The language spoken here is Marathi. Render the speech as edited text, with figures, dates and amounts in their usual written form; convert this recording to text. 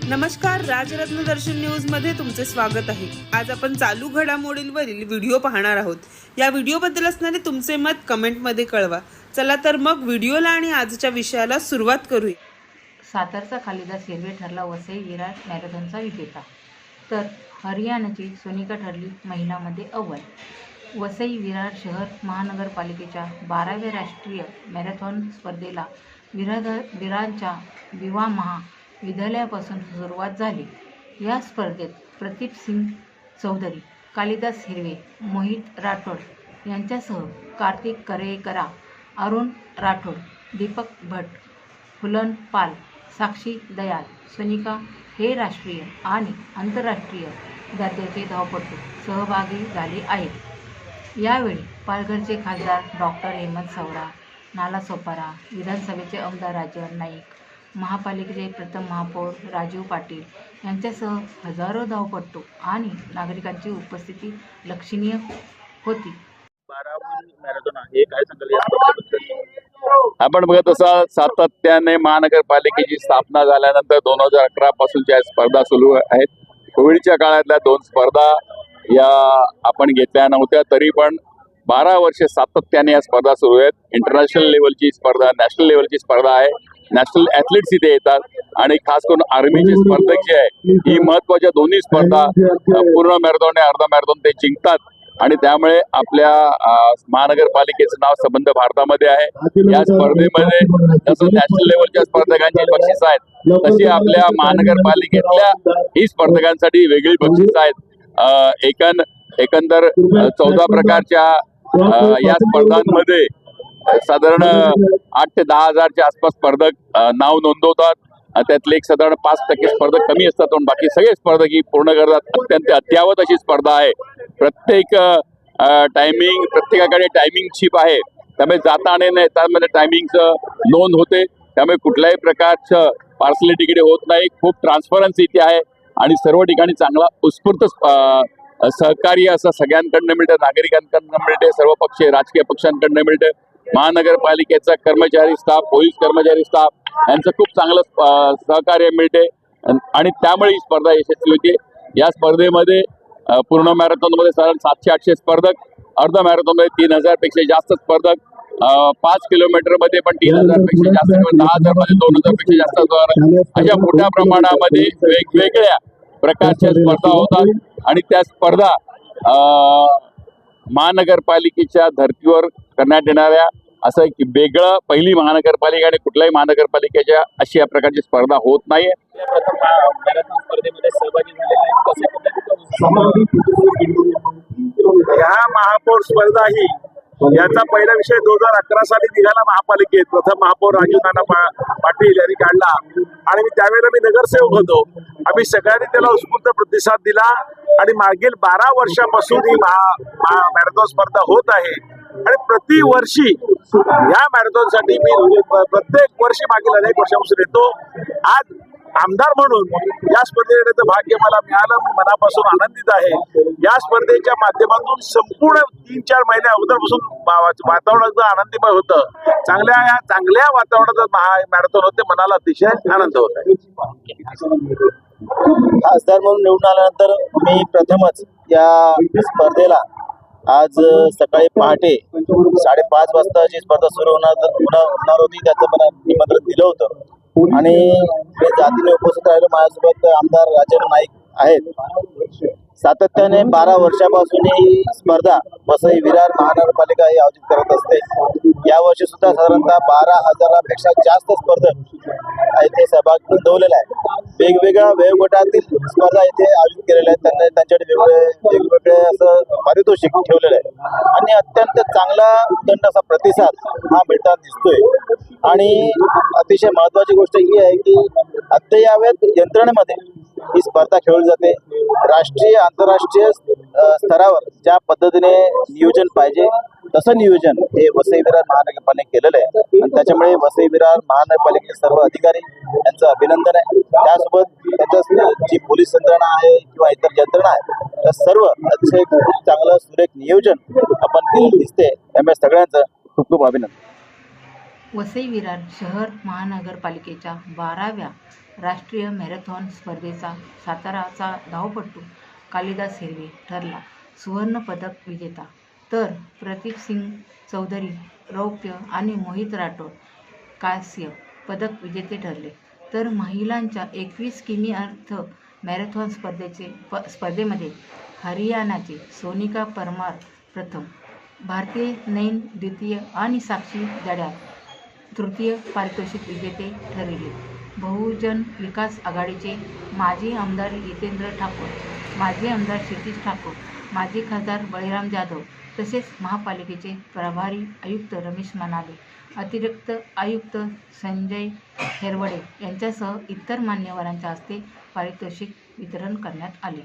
नमस्कार, राजरत्न दर्शन न्यूज मध्ये तुमचे स्वागत आहे। आज आपण चालू घडामोडींवरील व्हिडिओ पाहणार आहोत। या व्हिडिओबद्दल असणारे तुमचे मत कमेंट मध्ये कळवा। चला तर मग व्हिडिओला आणि आजच्या विषयाला सुरुवात करूया। सातारचा कालिदास हिरवे ठरला वसई विरार मॅरेथॉनचा विजेता, तर हरियाणाची सोनिका ठरली महिलांमध्ये अव्वल। वसई विरार शहर महानगरपालिकेच्या 12व्या राष्ट्रीय मॅरेथॉन स्पर्धेला विरारच्या विवा महाविद्यालयापासून सुरुवात झाली। या स्पर्धेत प्रदीप सिंग चौधरी, कालिदास हिरवे, मोहित राठोड यांच्यासह कार्तिक करेकरा, अरुण राठोड, दीपक भट, फुलन पाल, साक्षी दयाल, सोनिका हे राष्ट्रीय आणि आंतरराष्ट्रीय दर्जाचे धावपटू सहभागी झाले आहेत। यावेळी पालघरचे खासदार डॉक्टर हेमंत सवरा, नालासोपारा विधानसभेचे आमदार राजन नाईक, महापालिकेचे प्रथम महापौर राजीव पाटील यांच्यासह हजारो धावपटू आणि नागरिकांची उपस्थिती लक्षणीय होती। आपण बघत असाल, सातत्याने महानगरपालिकेची स्थापना झाल्यानंतर 2011 पासूनच्या स्पर्धा सुरू आहेत। कोविडच्या काळातल्या 2 स्पर्धा या आपण घेतल्या नव्हत्या, तरी पण 12 वर्षे सातत्याने या स्पर्धा सुरू आहेत। इंटरनॅशनल लेवलची स्पर्धा, नॅशनल लेवलची स्पर्धा आहे। नॅशनल ॲथलीट्स इथे येतात आणि खास करून आर्मीचे स्पर्धक जे आहे, ही महत्वाच्या दोन्ही स्पर्धा पूर्ण मॅरेथॉन आणि अर्धा मॅरेथॉन ते जिंकतात आणि त्यामुळे आपल्या महानगरपालिकेचं नाव संबंध भारतामध्ये आहे। या स्पर्धेमध्ये जसं नॅशनल लेवलच्या स्पर्धकांची बक्षीस आहेत, तशी आपल्या महानगरपालिकेतल्या ही स्पर्धकांसाठी वेगळी बक्षीस आहेत। एकंदर 14 प्रकारच्या या स्पर्धांमध्ये साधारण 8 ते 10 हजारच्या आसपास स्पर्धक नाव नोंदवतात। त्यातले एक साधारण 5% स्पर्धक कमी असतात, पण बाकी सगळे स्पर्धक ही पूर्ण करतात। अत्यंत अद्यावत अशी स्पर्धा आहे। प्रत्येक टायमिंग, प्रत्येकाकडे टायमिंग चिप आहे, त्यामुळे जाता आणि त्यामध्ये टायमिंगचं नोंद होते। त्यामुळे कुठल्याही प्रकारचं पार्सलिटी तिकडे होत नाही। खूप ट्रान्सपरन्सी इथे आहे आणि सर्व ठिकाणी चांगला उत्स्फूर्त सहकार्य असं सगळ्यांकडनं मिळतं, नागरिकांकडनं मिळते, सर्व पक्षीय राजकीय पक्षांकडनं मिळते। महानगरपालिकेचा कर्मचारी स्टाफ, पोलीस कर्मचारी स्टाफ यांचं खूप चांगलं सहकार्य मिळते आणि त्यामुळे ही स्पर्धा यशस्वी होते। या स्पर्धेमध्ये पूर्ण मॅरेथॉनमध्ये साधारण 700-800 स्पर्धक, अर्ध मॅरेथॉनमध्ये 3000 पेक्षा जास्त स्पर्धक, 5 किलोमीटरमध्ये पण 3000 पेक्षा जास्त, 10,000 मध्ये 2000 पेक्षा जास्त, अशा मोठ्या प्रमाणामध्ये वेगवेगळ्या प्रकारच्या स्पर्धा होतात आणि त्या स्पर्धा महानगरपालिकेच्या धर्तीवर करण्यात येणाऱ्या असं एक वेगळं पहिली महानगरपालिका आणि कुठल्याही महानगरपालिकेच्या अशी या प्रकारची स्पर्धा होत नाहीये। या महापौर स्पर्धा ही याचा पहिला विषय 2011 साली निघाला महापालिकेत। प्रथम महापौर राजीव नाना पाटील यांनी काढला आणि त्यावेळेला मी नगरसेवक होतो। आम्ही सगळ्यांनी त्याला उत्स्फूर्त प्रतिसाद दिला आणि मागील 12 वर्षापासून ही मॅरेथॉन स्पर्धा होत आहे आणि प्रतिवर्षी या मॅरेथॉनसाठी मी प्रत्येक वर्षी मागील अनेक वर्षापासून येतो। आज आमदार म्हणून या स्पर्धेत येण्याचं भाग्य मला मिळालं, मी मनापासून आनंदित आहे। या स्पर्धेच्या माध्यमातून संपूर्ण 3-4 महिने अगोदरपासून वातावरण आनंदीमय होतं। चांगल्या वातावरणात मॅरेथॉन होते, मनाला अतिशय आनंद होत आहे। खासदार म्हणून निवडून आल्यानंतर मी प्रथमच या स्पर्धेला आज सकाळी पहाटे 5:30 वाजता जी स्पर्धा सुरू होणार होती त्याचं मला निमंत्रण दिलं होतं आणि मी जातीने उपस्थित राहिलो। माझ्यासोबत आमदार राजन नाईक आहेत। सातत्याने 12 वर्षापासून ही स्पर्धा वसई विरार महानगरपालिका ही आयोजित करत असते। यावर्षी सुद्धा साधारणतः 12,000पेक्षा जास्त स्पर्धक इथे सहभाग नोंदवलेला आहे। वेगवेगळ्या वयोगटातील स्पर्धा इथे आयोजित केलेल्या आहेत। त्यांच्याकडे वेगवेगळे असं पारितोषिक ठेवलेलं आहे आणि अत्यंत चांगला उदंड असा प्रतिसाद हा मिळताना दिसतोय। आणि अतिशय महत्वाची गोष्ट ही आहे की अद्ययावत यंत्रणेमध्ये ही स्पर्धा खेळली जाते। राष्ट्रीय आंतरराष्ट्रीय स्तरावर ज्या पद्धतीने नियोजन पाहिजे तसं नियोजन हे वसई विरार महानगरपालिकेने केलेलं आहे आणि त्याच्यामुळे वसई विरार महानगरपालिकेचे सर्व अधिकारी यांचं अभिनंदन आहे। त्यासोबत त्याचं जी पोलीस यंत्रणा आहे किंवा इतर यंत्रणा आहे, त्या सर्व अतिशय चांगलं सुरेख नियोजन आपण केलेलं दिसते। त्यामुळे सगळ्यांचं खूप खूप अभिनंदन। वसई विरार शहर महानगरपालिकेच्या 12व्या राष्ट्रीय मॅरेथॉन स्पर्धेचा साताराचा धावपटू कालिदास हिरवे ठरला सुवर्णपदक विजेता, तर प्रतीक सिंग चौधरी रौप्य आणि मोहित राठोड कांस्य पदक विजेते ठरले. तर महिलांच्या 21 किमी अर्ध मॅरेथॉन स्पर्धेमध्ये हरियाणाची सोनिका परमार प्रथम, भारतीय नैन द्वितीय आणि साक्षी जड्याल तृतीय पारितोषिक विजेते ठरले. बहुजन विकास आघाडीचे माजी आमदार जितेंद्र ठाकूर, माजी आमदार क्षितिज ठाकूर, माजी खासदार बळीराम जाधव तसेच महापालिकेचे प्रभारी आयुक्त रमेश मनाले, अतिरिक्त आयुक्त संजय हेरवडे यांच्यासह इतर मान्यवरांच्या हस्ते पारितोषिक वितरण करण्यात आले.